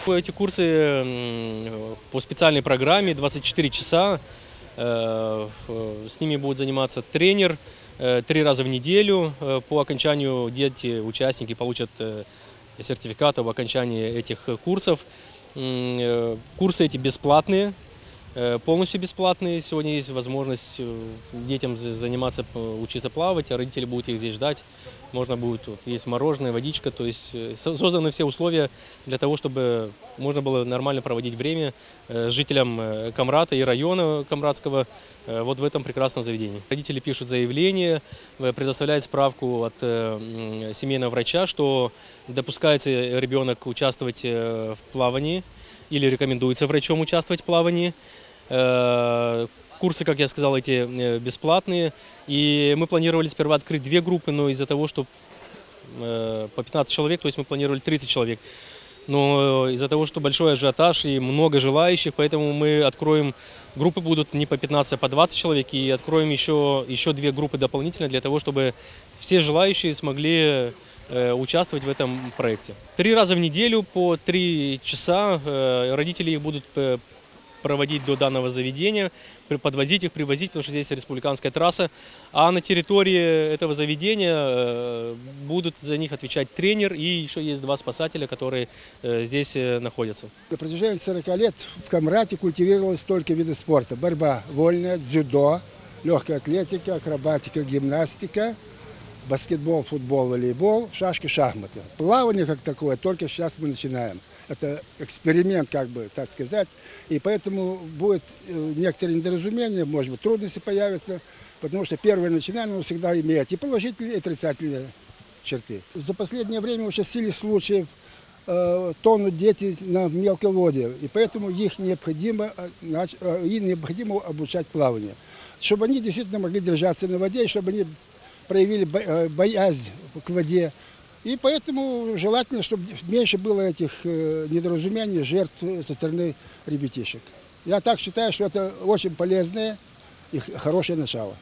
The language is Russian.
Эти курсы по специальной программе 24 часа. С ними будет заниматься тренер 3 раза в неделю. По окончанию дети, участники получат сертификат об окончании этих курсов. Курсы эти бесплатные, полностью бесплатные. Сегодня есть возможность детям заниматься, учиться плавать, а родители будут их здесь ждать. Можно будет, есть мороженое, водичка, то есть созданы все условия для того, чтобы можно было нормально проводить время с жителям Камрата и района Камратского вот в этом прекрасном заведении. Родители пишут заявление, предоставляют справку от семейного врача, что допускается ребенок участвовать в плавании или рекомендуется врачом участвовать в плавании. Курсы, как я сказал, эти бесплатные. И мы планировали сперва открыть 2 группы, но из-за того, что по 15 человек, то есть мы планировали 30 человек. Но из-за того, что большой ажиотаж и много желающих, поэтому мы откроем, группы будут не по 15, а по 20 человек. И откроем еще 2 группы дополнительно для того, чтобы все желающие смогли участвовать в этом проекте. 3 раза в неделю по 3 часа родители их будут проводить до данного заведения, подвозить их, привозить, потому что здесь республиканская трасса. А на территории этого заведения будут за них отвечать тренер, и еще есть 2 спасателя, которые здесь находятся. На протяжении 40 лет в Камрате культивировалось столько видов спорта. Борьба вольная, дзюдо, легкая атлетика, акробатика, гимнастика, баскетбол, футбол, волейбол, шашки, шахматы. Плавание как такое только сейчас мы начинаем. Это эксперимент, как бы, так сказать. И поэтому будет некоторые недоразумения, может быть, трудности появятся, потому что первое начинание всегда имеет и положительные, и отрицательные черты. За последнее время участились случаи, тонут дети на мелководье, и поэтому их необходимо обучать плаванию. Чтобы они действительно могли держаться на воде, и чтобы они проявили боязнь к воде. И поэтому желательно, чтобы меньше было этих недоразумений, жертв со стороны ребятишек. Я так считаю, что это очень полезное и хорошее начало.